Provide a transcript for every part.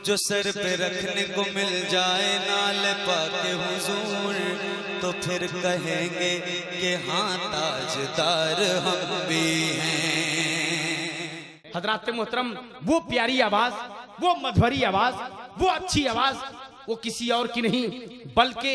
जो सर पे रखने को मिल जाए नाल पाके हुजूर, तो फिर कहेंगे कि हाँ ताजदार हम भी हैं। हजरात मोहतरम, वो प्यारी आवाज, वो मधुरी आवाज, वो अच्छी आवाज, वो किसी और की नहीं बल्कि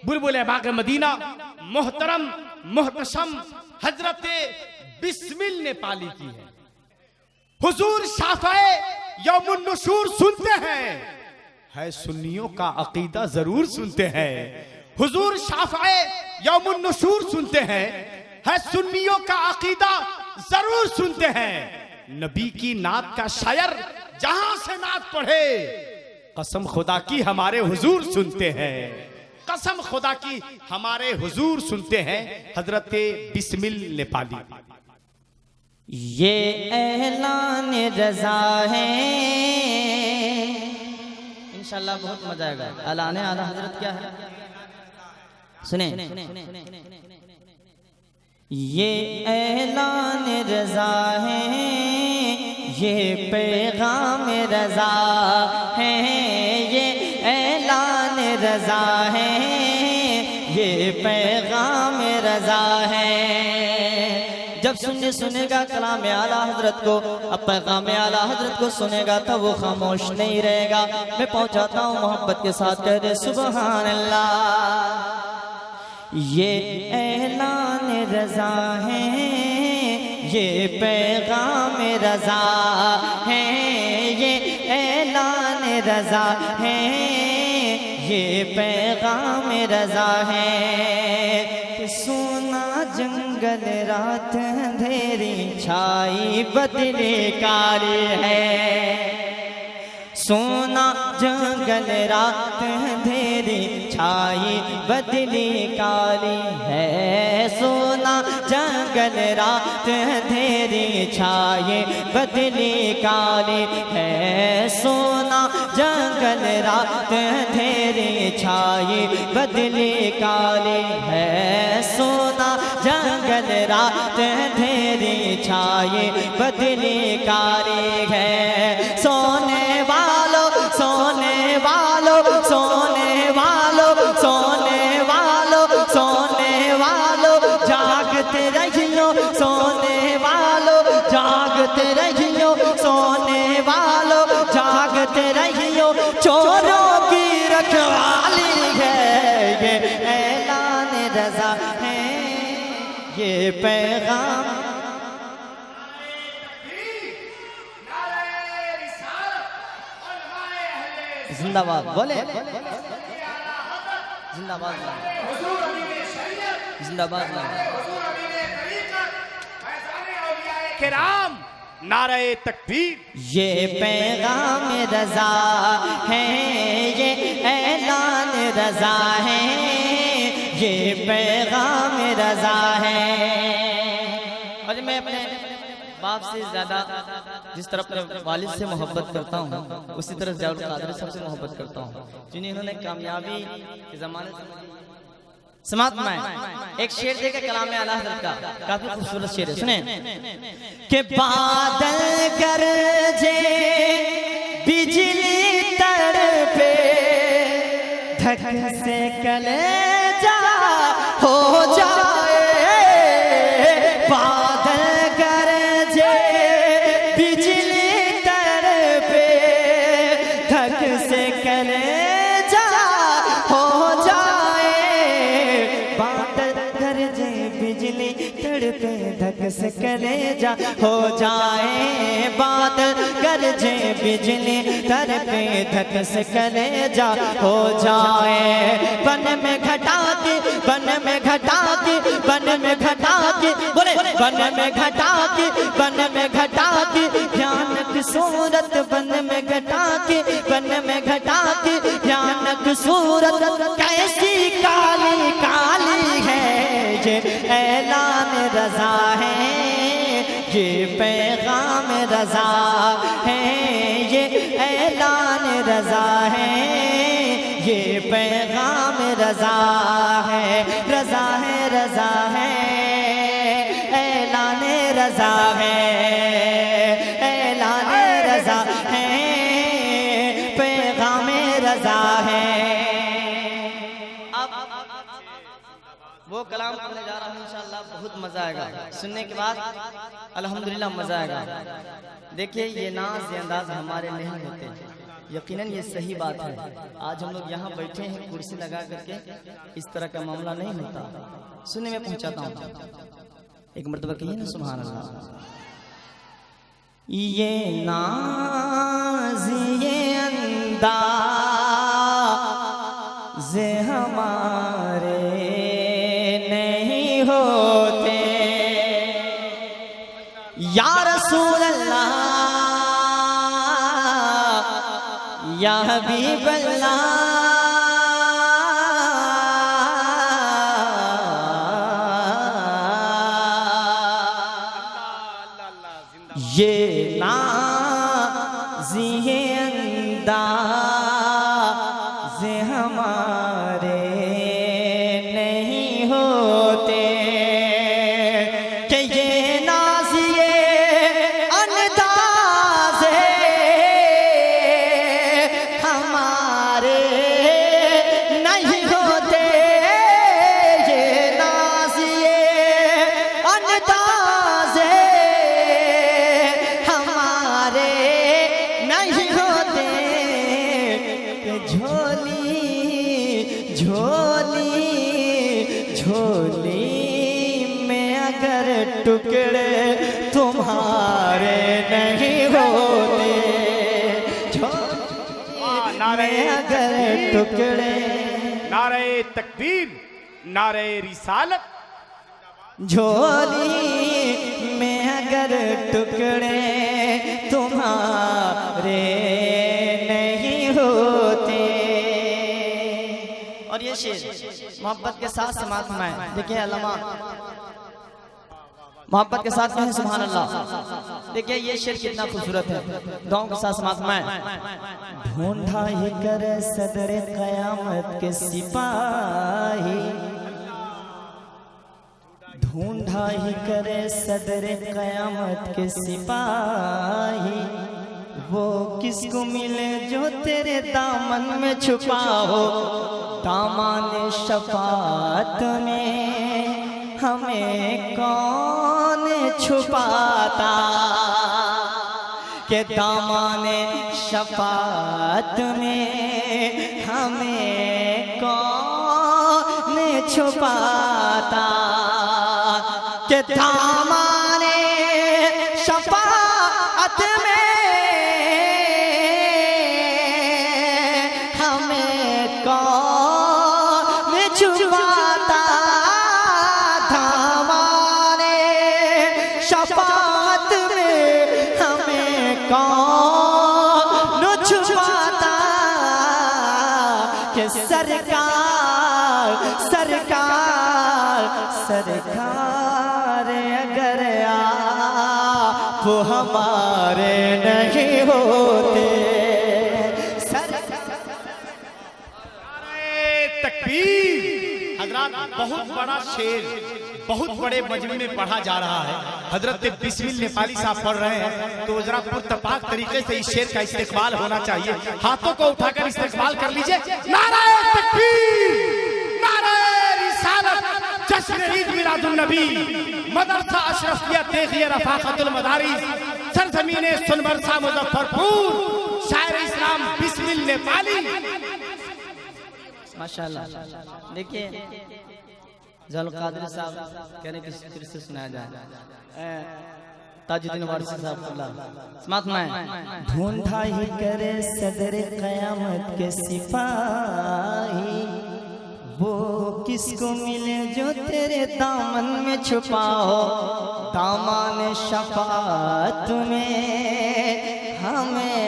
बुलबुल बाग मदीना मोहतरम मोहतशम हजरत बिस्मिल ने पाली की है। हुजूर शाफ़ए यौमुन नुशूर सुनते हैं, है सुन्नियों का अकीदा जरूर सुनते हैं। हुजूर शाफ़ए यौमुन नुशूर सुनते हैं, है सुन्नियों का अकीदा जरूर सुनते हैं। नबी की नात का शायर जहां से नात पढ़े, कसम खुदा की हमारे हुजूर सुनते हैं, कसम खुदा की हमारे हुजूर सुनते हैं। हजरत बिस्मिल ने पाली। ये ऐलान रज़ा है, इंशाल्लाह बहुत मजा आएगा। ऐलान आला हजरत क्या है सुने। ये ऐलान रज़ा है, ये पैगाम रज़ा है, ये ऐलान रज़ा है, ये पैगाम रज़ा है। जब सुनेगा कलाम आला हजरत को, अब पैगाम आला हजरत को सुनेगा तो वो खामोश नहीं रहेगा। मैं पहुंचाता हूँ मोहब्बत के साथ, कह दे सुभान अल्लाह। ये ऐलान रज़ा है, ये पैगाम रज़ा है, ये ऐलान रज़ा है, ये पैगाम रज़ा है। सोना जंगल रात अंधेरी छाई बदले काली है। सोना जंगल रात अंधेरी छाई बदली काली है। सोना जंगल रात अंधेरी छाई बदली काली है। सोना जंगल रात अंधेरी छाई बदली काली है। सोना जंगल रात अंधेरी छाई बदली काली है। सोने वालों सोने वालों सोने वालों सोने वालों सोने वालों जागते रहियो, सोने वालों जागते रहियो, सोने वालों जागते रहियो। चोरों की रखवाली है, ये ऐलान रज़ा है, ये पैगाम। जिंदाबाद बोले, जिंदाबाद जिंदाबाद किराम नारे तकबीर। ये पैगाम रज़ा है, ये ऐलान रज़ा है, ये पैगाम रज़ा है। और मैं अपने बाप से ज्यादा जिस तरह अपने वालिद से मोहब्बत करता हूँ, उसी तरह ज़ियाउल क़ादिर सबसे मोहब्बत करता हूँ, जिन्हें इन्होंने कामयाबी के ज़माने से समात में एक शेर देकर कलाम आला हज़रत का काफी खूबसूरत शेर है, सुने। कि बादल गरजे बिजली तड़पे, धक से कलेजा हो जाए। बादल गरजे बिजली तड़पे, धक से कलेजा हो जाए। बादल गरजे बिजली तड़पे, धक से कलेजा हो जाए। बादल गरजे बिजली तड़पे, धक से कलेजा हो जाए। बन में घटा के, बन में घटा के, बन में घटा के, बोले बन में घटा के, बन में घटा के, भयानक सूरत बन में घटा के, बन में घटा के, भयानक सूरत कैसी काली काली है। ये ऐलान रज़ा है, ये पैगाम रज़ा है, ये ऐलान रज़ा है, ये पैगाम रज़ा है। रज़ा है, रज़ा है, ऐलान रज़ा है, ऐलान रज़ा है। रजा है। अब वो कलाम पढ़ने जा रहा हूँ इंशाअल्लाह, बहुत मजा आएगा सुनने के बाद, अल्हम्दुलिल्लाह मजा आएगा। देखिए ये नाज ये अंदाज हमारे नहीं होते, यकीनन ये सही बात है। आज हम लोग यहाँ बैठे हैं कुर्सी लगा करके, इस तरह का मामला नहीं होता। सुनने में पहुंचाता हूँ, एक मर्तबा कहिए ना सुभान अल्लाह। ये नाज ये अंदाज हमारे नहीं होते, या रसूल अल्लाह या हबीब अल्लाह, ये नाज़ ये अंदाज़ हमारे नहीं होते, कि ये नाज़ ये अंदाज़ हमारे नहीं होते, ये नाज़ ये अंदाज़ नहीं होते, झोली झोली झोली में अगर टुकड़े तुम्हारे नहीं होते, झोली में अगर टुकड़े। नारे तकबीर, नारे रिसालत। झोली में अगर टुकड़े तुम्हारे नहीं होते। और ये शेर मोहब्बत के साथ समात में, देखिए अल्लामा मोहब्बत के साथ कहें सुभान अल्लाह। देखिए ये शेर कितना खूबसूरत है, गाँव के साथ समात में। ढूंढा ही करे सदर कयामत के सिपाही, ढूंढा ही करे सदर कयामत के सिपाही, वो किसको मिले जो तेरे दामन में छुपा हो, दामन शफात में हमें कौन छुपाता, के दामन शफात में हमें कौन छुपाता, के दामने शफाअत में हमें कौन छुपाता, दामने शफाअत में हमें कौन छुपाता, के सरकार सरकार सरकार अगर आप हमारे नहीं होते। तकबीर। हजरत बहुत बड़ा शेर बहुत बड़े मजमे में पढ़ा जा रहा है। हजरत बिस्मिल नेपाली साहब पढ़ रहे हैं, तो जरा पुरतपाक तरीके से इस शेर का इस्तेकबाल होना चाहिए। हाथों को उठाकर इस्तेकबाल कर लीजिए। नाराए तकबीर, नाराए रिसालत, जश्न ईद मिलादुन नबी, मदरसा अशरफिया तेगिया रफाकतुल मदारिस, सरजमीने सुनबरसा मुजफ्फरपुर, शायर इस्लाम बिस्मिल नेपाली। माशाल्लाह। देखिए जल कादरी साहब कह रहे किस तरह से सुनाया जाए, ताजुद्दीन वारिसी साहब समात में। ढूंढा ही करे सदर कयामत के सिपाही, वो किसको मिले जो तेरे दामन में छुपाओ, दामन शफाअत में हमें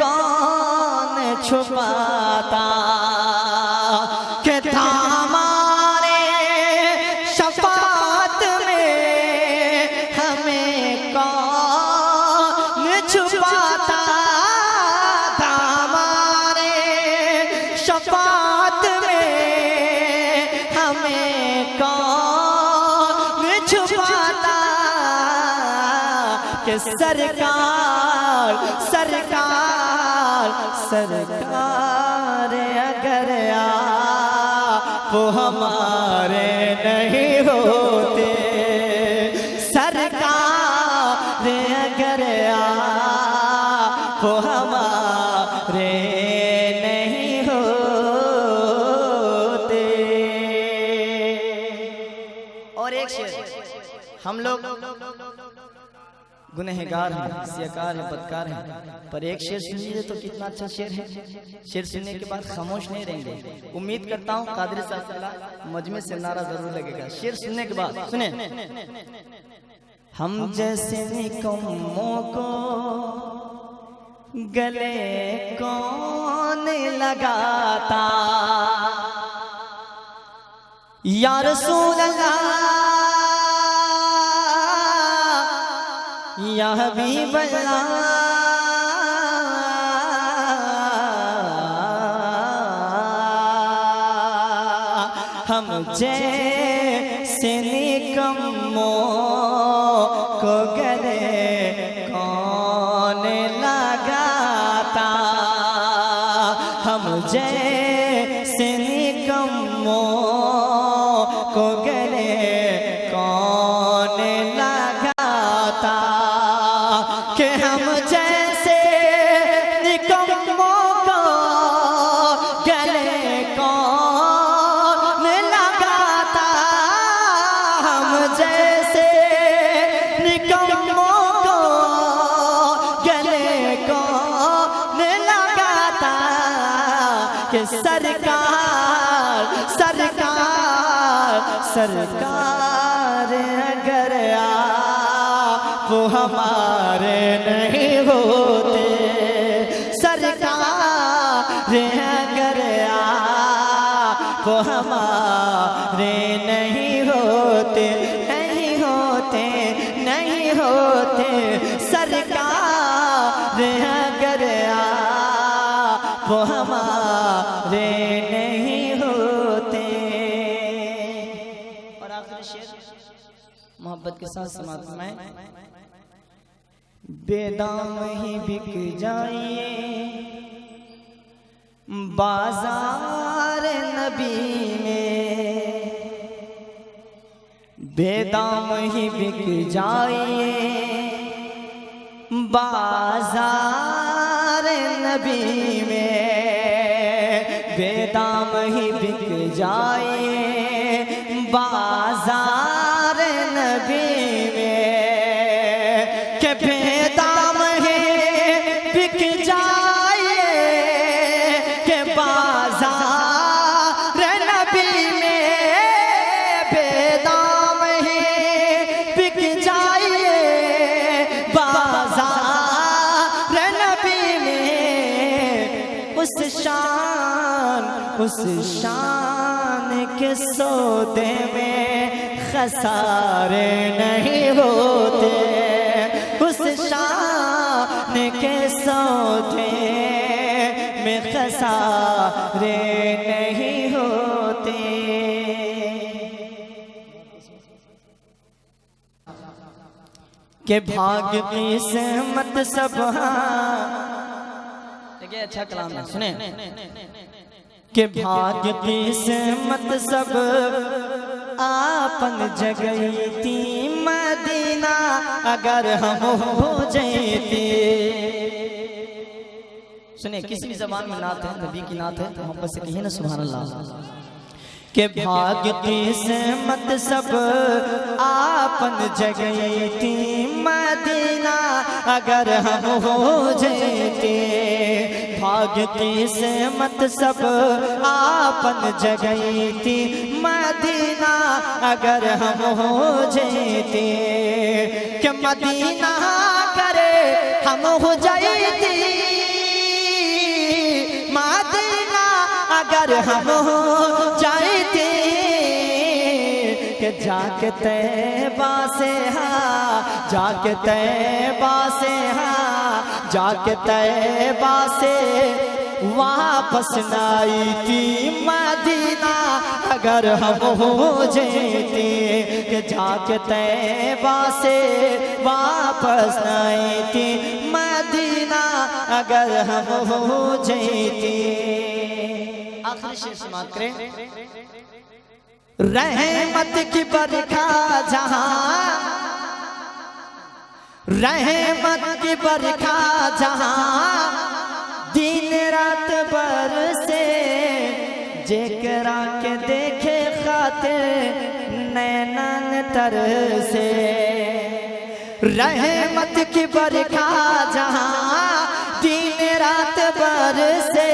कौन छुपाता, के दामने शफाअत में हमें कौन छुपाता, दामने शफाअत में हमें कौन छुपाता, के सरकार सरकार सरकार अगर आप हमारे नहीं होते, सरकार अगर आप हमारे नहीं होते। और एक शेर, हम लोग गुनहगार हैं, सियाकार हैं, बदकार हैं, पर एक शेर सुन लीजिए तो कितना अच्छा शेर है। शेर सुनने के बाद खामोश नहीं रहेंगे। उम्मीद करता हूँ कादरी साहब मजमे से नारा जरूर लगेगा शेर सुनने के बाद। सुने, हम जैसे निकम्मों को गले कौन लगाता, या रसूल अल्लाह या हबीब अल्लाह, हम जैसे निकम्मों को गले कौन लगाता, हम जैसे निकम्मों को गले कौन लगाता, कि हम जैसे निकम्मों को गले कौन लगाता, हम जैसे निकम्मों को गले कौन लगाता, कि सरकार सरकार सरकार अगर आप हमारे नहीं होते, सरकार अगर आप हमारे नहीं होते, नहीं होते, नहीं होते, सरकार अगर आप हमारे नहीं होते। और आखिरी शेर मोहब्बत के साथ समाप्त में, बेदाम ही बिक जाइए बाजार नबी में, बेदाम ही बिक जाइए बाजार नबी में, बेदाम ही बिक जाइए बाजार नबी में, के बेदाम ही बिक जाइए के बाजार नबी में, बेदाम ही बिक जाइए बाजार नबी में, उस शान के सौदे में खसारे नहीं होते, उस शान के सौदे में खसारे नहीं होते। के भाग्य की सहमत सब, देखिए अच्छा कलाम है, सुने, के भाग्य की सहमत सब आपन जगई थी मदीना अगर हम हो जाते। सुनिए, किसी भी जबान में नात है, नबी की नात है, मोहब्बत से कहिए ना सुभान अल्लाह। के भाग्य की सहमत सब आपन जगई थी मदीना अगर हम हो जाते, भाग्य की सहमत सब आपन जगई थी मदीना अगर हम हो जाते, कि मदीना करे हम हो जाते, मदीना अगर हम हो जाते, कि जाके तैबा से हाँ, जाके तैबा से हाँ, जाके तैबा से वापस नाई थी मदीना अगर हम हो जाते, कि जाके तैबा से वापस नाई थी मदीना अगर हम हो जाते। आखिरी शेर समाप्त करें। रहमत की बरखा जहां, रहमत की बरखा जहां दिन रात बरसे, जेकरा के देखे खातिर नैनन तरसे। रहमत की बरखा जहां दिन रात बरसे,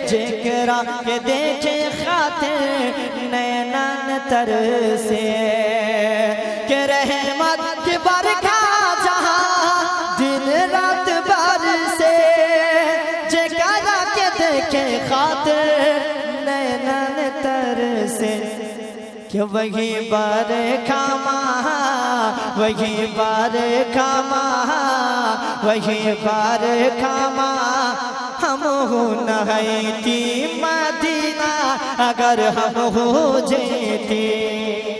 जेकरा के देखे खातिर नैनन तरसे। के रहमत की बरखा जहां दिन रात बरसे, जेकरा के देखे खातिर नैनन तरसे। कि वही बरखा माँ, वही बरखा माँ, वही बरखा माँ हम हो नहाती मदीना, अगर हम हो जाते।